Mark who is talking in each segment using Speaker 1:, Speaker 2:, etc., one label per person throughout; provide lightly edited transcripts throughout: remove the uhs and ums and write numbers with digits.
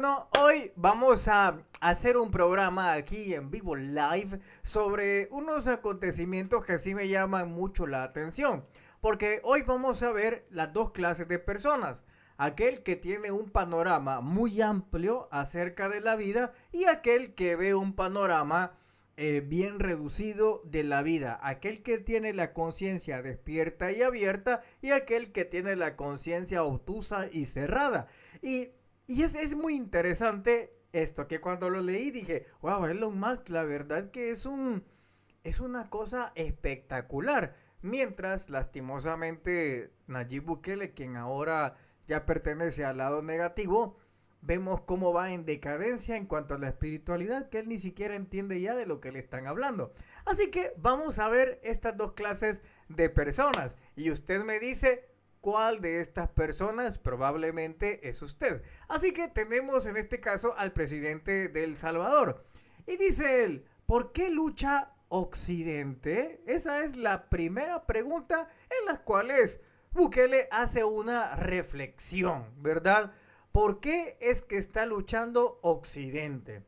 Speaker 1: No, hoy vamos a hacer un programa aquí en vivo live sobre unos acontecimientos que sí me llaman mucho la atención. Porque hoy vamos a ver las dos clases de personas. Aquel que tiene un panorama muy amplio acerca de la vida y aquel que ve un panorama bien reducido de la vida. Aquel que tiene la conciencia despierta y abierta y aquel que tiene la conciencia obtusa y cerrada. Y y es muy interesante esto, que cuando lo leí dije, wow, Elon Musk, la verdad que es una cosa espectacular. Mientras, lastimosamente, Nayib Bukele, quien ahora ya pertenece al lado negativo, vemos cómo va en decadencia en cuanto a la espiritualidad, que él ni siquiera entiende ya de lo que le están hablando. Así que vamos a ver estas dos clases de personas. Y usted me dice cuál de estas personas probablemente es usted. Así que tenemos en este caso al presidente de El Salvador. Y dice él, ¿por qué lucha Occidente? Esa es la primera pregunta en las cuales Bukele hace una reflexión, ¿verdad? ¿Por qué es que está luchando Occidente?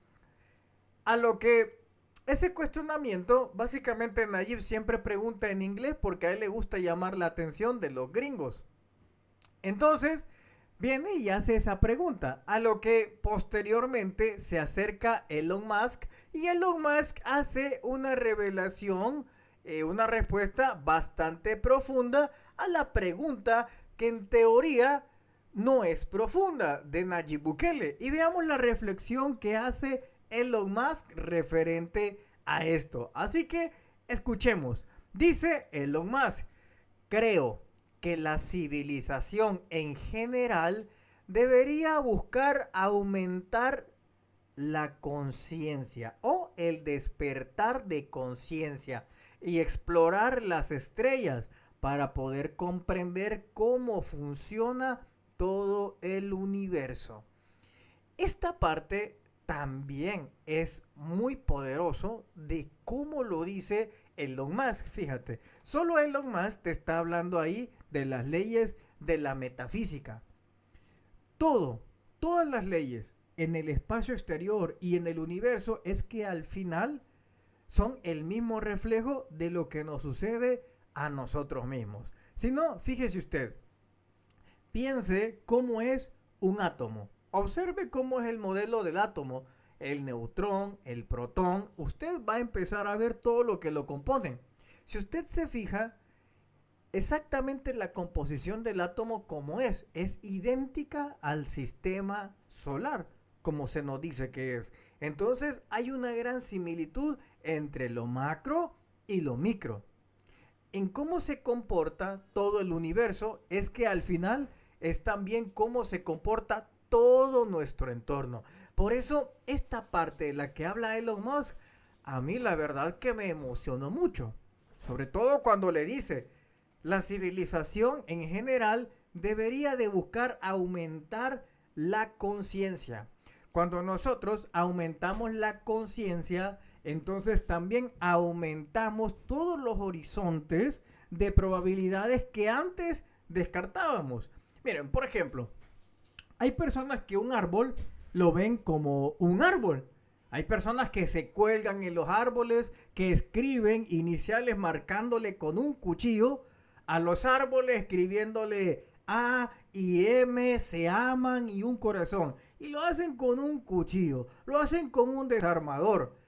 Speaker 1: A lo que ese cuestionamiento, básicamente Nayib siempre pregunta en inglés porque a él le gusta llamar la atención de los gringos. Entonces, viene y hace esa pregunta, a lo que posteriormente se acerca Elon Musk y Elon Musk hace una revelación, una respuesta bastante profunda a la pregunta que en teoría no es profunda de Nayib Bukele. Y veamos la reflexión que hace Elon Musk referente a esto. Así que escuchemos. Dice Elon Musk, creo que la civilización en general debería buscar aumentar la conciencia o el despertar de conciencia y explorar las estrellas para poder comprender cómo funciona todo el universo. Esta parte también es muy poderoso de cómo lo dice Elon Musk. Fíjate, solo Elon Musk te está hablando ahí de las leyes de la metafísica. Todo, todas las leyes en el espacio exterior y en el universo es que al final son el mismo reflejo de lo que nos sucede a nosotros mismos. Si no, fíjese usted, piense cómo es un átomo. Observe cómo es el modelo del átomo, el neutrón, el protón. Usted va a empezar a ver todo lo que lo componen. Si usted se fija, exactamente la composición del átomo como es idéntica al sistema solar, como se nos dice que es. Entonces hay una gran similitud entre lo macro y lo micro. En cómo se comporta todo el universo es que al final es también cómo se comporta todo nuestro entorno. Por eso esta parte de la que habla Elon Musk, a mí la verdad que me emocionó mucho. Sobre todo cuando le dice, la civilización en general debería de buscar aumentar la conciencia. Cuando nosotros aumentamos la conciencia, entonces también aumentamos todos los horizontes de probabilidades que antes descartábamos. Miren, por ejemplo, hay personas que un árbol lo ven como un árbol. Hay personas que se cuelgan en los árboles, que escriben iniciales marcándole con un cuchillo a los árboles, escribiéndole A y M, se aman y un corazón. Y lo hacen con un cuchillo, lo hacen con un desarmador.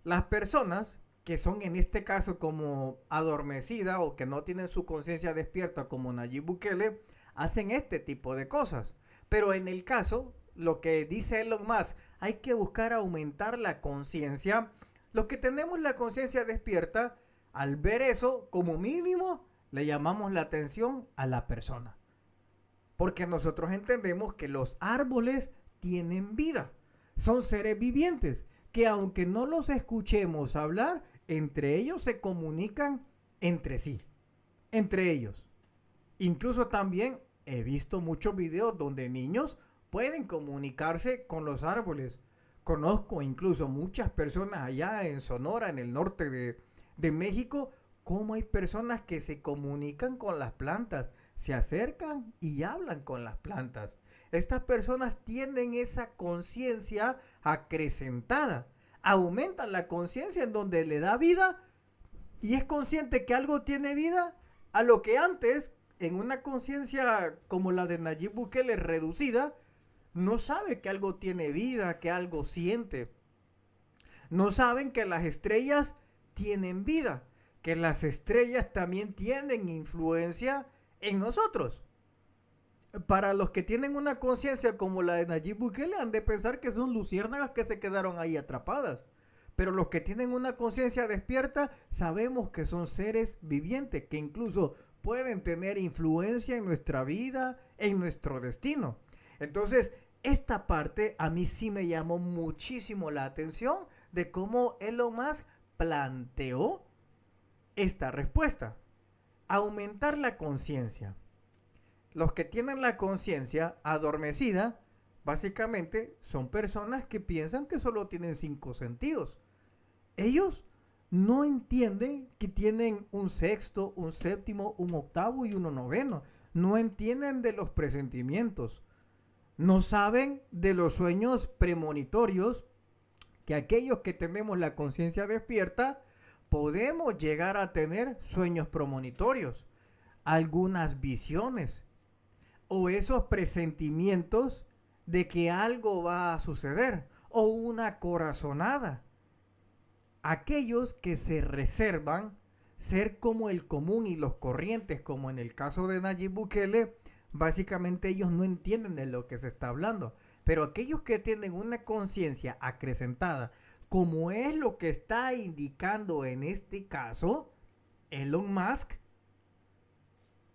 Speaker 1: Las personas que son en este caso como adormecidas o que no tienen su conciencia despierta como Nayib Bukele, hacen este tipo de cosas. Pero en el caso, lo que dice Elon Musk, hay que buscar aumentar la conciencia. Los que tenemos la conciencia despierta, al ver eso, como mínimo, le llamamos la atención a la persona. Porque nosotros entendemos que los árboles tienen vida. Son seres vivientes que aunque no los escuchemos hablar, entre ellos se comunican entre sí. Entre ellos. Incluso también he visto muchos videos donde niños pueden comunicarse con los árboles. Conozco incluso muchas personas allá en Sonora, en el norte de México, cómo hay personas que se comunican con las plantas, se acercan y hablan con las plantas. Estas personas tienen esa conciencia acrecentada, aumentan la conciencia en donde le da vida y es consciente que algo tiene vida a lo que antes, en una conciencia como la de Nayib Bukele reducida, no sabe que algo tiene vida, que algo siente. No saben que las estrellas tienen vida, que las estrellas también tienen influencia en nosotros. Para los que tienen una conciencia como la de Nayib Bukele, han de pensar que son luciérnagas que se quedaron ahí atrapadas. Pero los que tienen una conciencia despierta, sabemos que son seres vivientes, que incluso pueden tener influencia en nuestra vida, en nuestro destino. Entonces, esta parte a mí sí me llamó muchísimo la atención de cómo Elon Musk planteó esta respuesta. Aumentar la conciencia. Los que tienen la conciencia adormecida, básicamente son personas que piensan que solo tienen 5 sentidos. Ellos no entienden que tienen un sexto, un séptimo, un octavo y uno noveno. No entienden de los presentimientos. No saben de los sueños premonitorios que aquellos que tenemos la conciencia despierta podemos llegar a tener sueños premonitorios, algunas visiones o esos presentimientos de que algo va a suceder o una corazonada. Aquellos que se reservan ser como el común y los corrientes, como en el caso de Nayib Bukele, básicamente ellos no entienden de lo que se está hablando. Pero aquellos que tienen una conciencia acrecentada, como es lo que está indicando en este caso Elon Musk,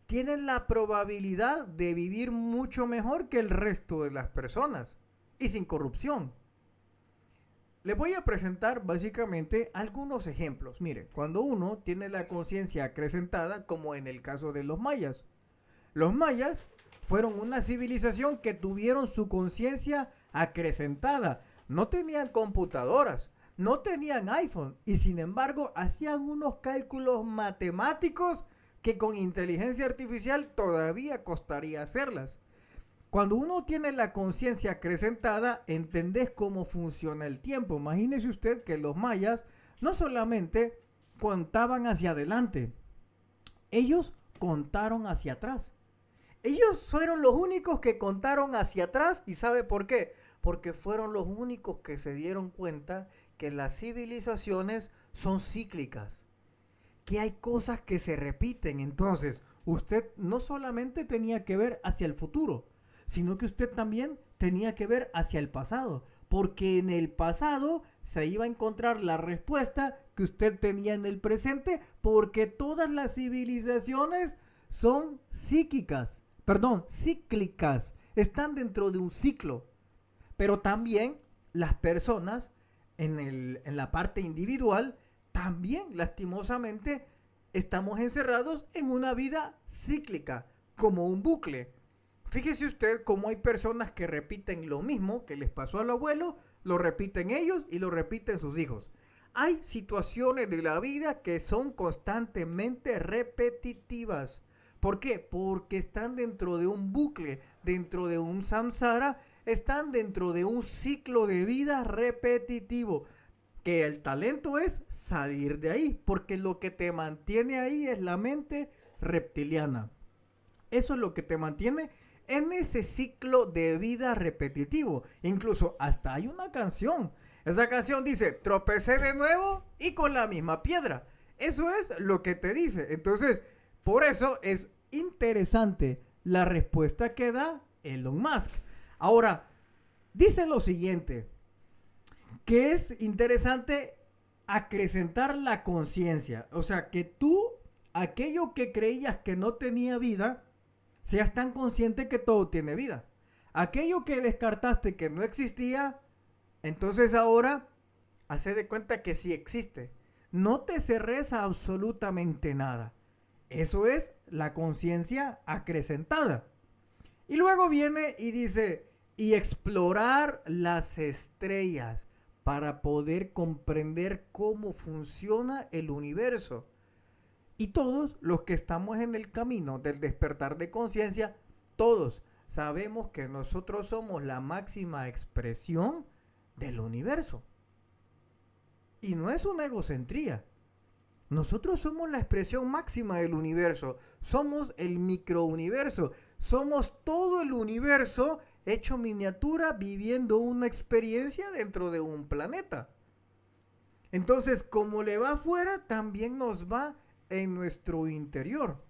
Speaker 1: tienen la probabilidad de vivir mucho mejor que el resto de las personas y sin corrupción. Les voy a presentar básicamente algunos ejemplos. Mire, cuando uno tiene la conciencia acrecentada, como en el caso de los mayas. Los mayas fueron una civilización que tuvieron su conciencia acrecentada. No tenían computadoras, no tenían iPhone y sin embargo hacían unos cálculos matemáticos que con inteligencia artificial todavía costaría hacerlas. Cuando uno tiene la conciencia acrecentada, entendés cómo funciona el tiempo. Imagínese usted que los mayas no solamente contaban hacia adelante, ellos contaron hacia atrás. Ellos fueron los únicos que contaron hacia atrás. ¿Y sabe por qué? Porque fueron los únicos que se dieron cuenta que las civilizaciones son cíclicas, que hay cosas que se repiten. Entonces, usted no solamente tenía que ver hacia el futuro, sino que usted también tenía que ver hacia el pasado, porque en el pasado se iba a encontrar la respuesta que usted tenía en el presente, porque todas las civilizaciones son cíclicas, están dentro de un ciclo, pero también las personas en la parte individual, también lastimosamente estamos encerrados en una vida cíclica, como un bucle. Fíjese usted cómo hay personas que repiten lo mismo que les pasó al abuelo, lo repiten ellos y lo repiten sus hijos. Hay situaciones de la vida que son constantemente repetitivas. ¿Por qué? Porque están dentro de un bucle, dentro de un samsara, están dentro de un ciclo de vida repetitivo. Que el talento es salir de ahí, porque lo que te mantiene ahí es la mente reptiliana. Eso es lo que te mantiene en ese ciclo de vida repetitivo. Incluso hasta hay una canción. Esa canción dice, tropecé de nuevo y con la misma piedra. Eso es lo que te dice. Entonces, por eso es interesante la respuesta que da Elon Musk. Ahora, dice lo siguiente, que es interesante acrecentar la conciencia. O sea, que tú, aquello que creías que no tenía vida, seas tan consciente que todo tiene vida. Aquello que descartaste que no existía, entonces ahora hace de cuenta que sí existe. No te cerres a absolutamente nada. Eso es la conciencia acrecentada. Y luego viene y dice, y explorar las estrellas para poder comprender cómo funciona el universo. Y todos los que estamos en el camino del despertar de conciencia, todos sabemos que nosotros somos la máxima expresión del universo. Y no es una egocentría. Nosotros somos la expresión máxima del universo. Somos el microuniverso. Somos todo el universo hecho miniatura viviendo una experiencia dentro de un planeta. Entonces, como le va afuera, también nos va en nuestro interior.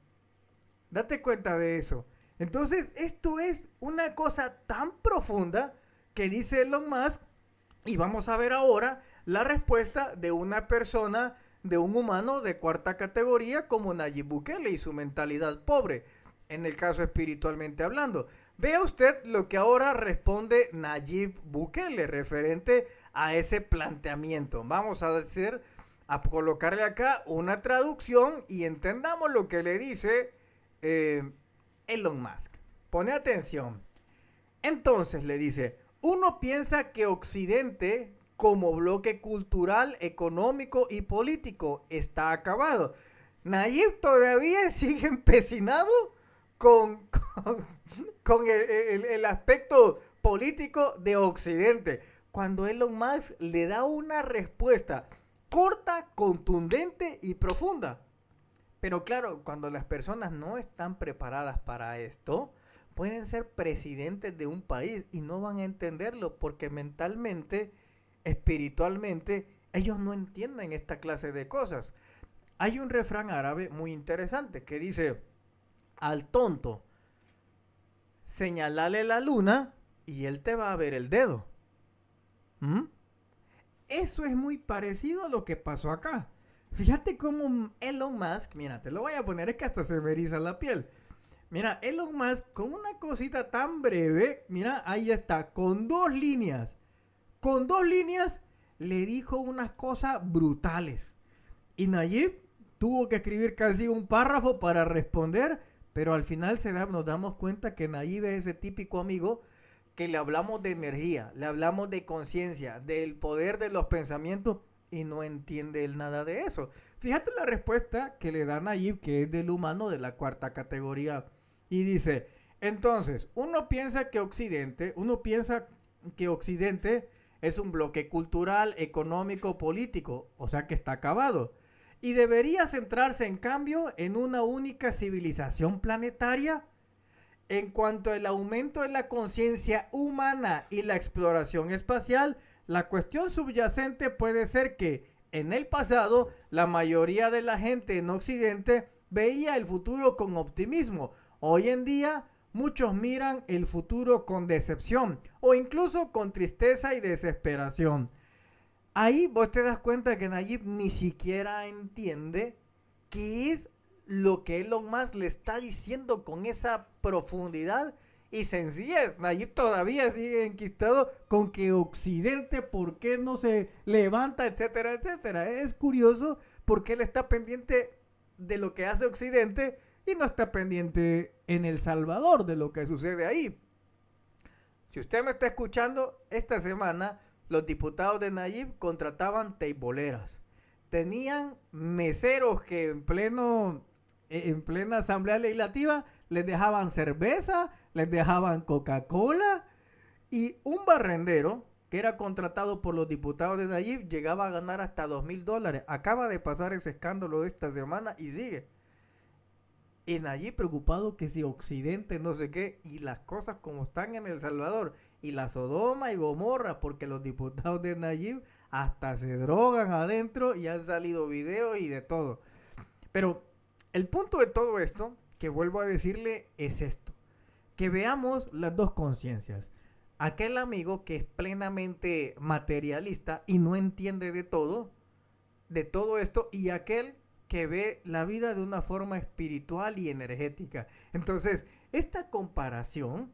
Speaker 1: Date cuenta de eso. Entonces, esto es una cosa tan profunda que dice Elon Musk, y vamos a ver ahora la respuesta de una persona, de un humano de cuarta categoría como Nayib Bukele y su mentalidad pobre, en el caso espiritualmente hablando. Vea usted lo que ahora responde Nayib Bukele referente a ese planteamiento. Vamos a colocarle acá una traducción y entendamos lo que le dice Elon Musk. Pone atención. Entonces le dice, uno piensa que Occidente como bloque cultural, económico y político está acabado. Nayib todavía sigue empecinado con, con, con el aspecto político de Occidente. Cuando Elon Musk le da una respuesta corta, contundente y profunda. Pero claro, cuando las personas no están preparadas para esto, pueden ser presidentes de un país y no van a entenderlo porque mentalmente, espiritualmente, ellos no entienden esta clase de cosas. Hay un refrán árabe muy interesante que dice, al tonto, señalale la luna y él te va a ver el dedo. ¿Mm? Eso es muy parecido a lo que pasó acá. Fíjate cómo Elon Musk, mira, te lo voy a poner, es que hasta se me eriza la piel. Mira, Elon Musk con una cosita tan breve, mira, ahí está, con dos líneas le dijo unas cosas brutales. Y Nayib tuvo que escribir casi un párrafo para responder, pero al final nos damos cuenta que Nayib es ese típico amigo que le hablamos de energía, le hablamos de conciencia, del poder de los pensamientos y no entiende él nada de eso. Fíjate la respuesta que le da Nayib, que es del humano de la cuarta categoría, y dice, entonces, uno piensa que Occidente es un bloque cultural, económico, político, o sea que está acabado. Y debería centrarse en cambio en una única civilización planetaria. En cuanto al aumento de la conciencia humana y la exploración espacial, la cuestión subyacente puede ser que en el pasado la mayoría de la gente en Occidente veía el futuro con optimismo. Hoy en día muchos miran el futuro con decepción o incluso con tristeza y desesperación. Ahí vos te das cuenta que Nayib ni siquiera entiende qué es lo que Elon Musk le está diciendo con esa profundidad y sencillez. Nayib todavía sigue enquistado con que Occidente, ¿por qué no se levanta, etcétera, etcétera? Es curioso porque él está pendiente de lo que hace Occidente y no está pendiente en El Salvador de lo que sucede ahí. Si usted me está escuchando, esta semana los diputados de Nayib contrataban teiboleras. Tenían meseros que en plena asamblea legislativa les dejaban cerveza, les dejaban Coca-Cola, y un barrendero que era contratado por los diputados de Nayib llegaba a ganar hasta $2,000. Acaba de pasar ese escándalo esta semana y sigue. Y Nayib preocupado que si Occidente no sé qué, y las cosas como están en El Salvador, y la Sodoma y Gomorra, porque los diputados de Nayib hasta se drogan adentro y han salido videos y de todo. Pero el punto de todo esto, que vuelvo a decirle, es esto. Que veamos las dos conciencias. Aquel amigo que es plenamente materialista y no entiende de todo esto, y aquel que ve la vida de una forma espiritual y energética. Entonces, esta comparación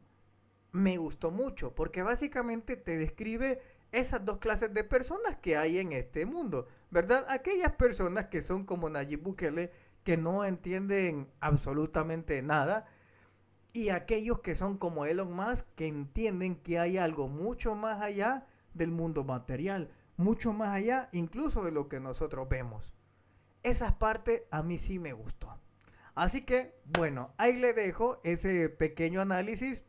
Speaker 1: me gustó mucho porque básicamente te describe esas dos clases de personas que hay en este mundo, ¿verdad? Aquellas personas que son como Nayib Bukele, que no entienden absolutamente nada, y aquellos que son como Elon Musk, que entienden que hay algo mucho más allá del mundo material, mucho más allá incluso de lo que nosotros vemos. Esa parte a mí sí me gustó. Así que, bueno, ahí le dejo ese pequeño análisis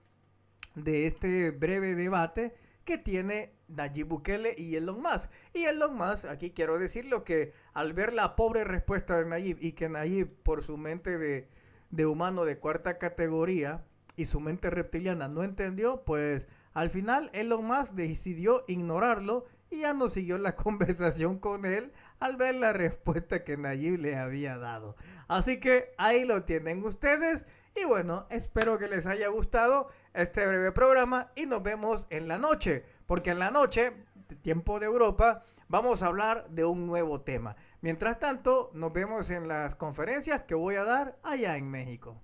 Speaker 1: de este breve debate que tiene Nayib Bukele y Elon Musk. Y Elon Musk, aquí quiero decirlo que al ver la pobre respuesta de Nayib y que Nayib por su mente de humano de cuarta categoría y su mente reptiliana no entendió, pues al final Elon Musk decidió ignorarlo y ya no siguió la conversación con él al ver la respuesta que Nayib le había dado. Así que ahí lo tienen ustedes. Y bueno, espero que les haya gustado este breve programa y nos vemos en la noche, porque en la noche, tiempo de Europa, vamos a hablar de un nuevo tema. Mientras tanto, nos vemos en las conferencias que voy a dar allá en México.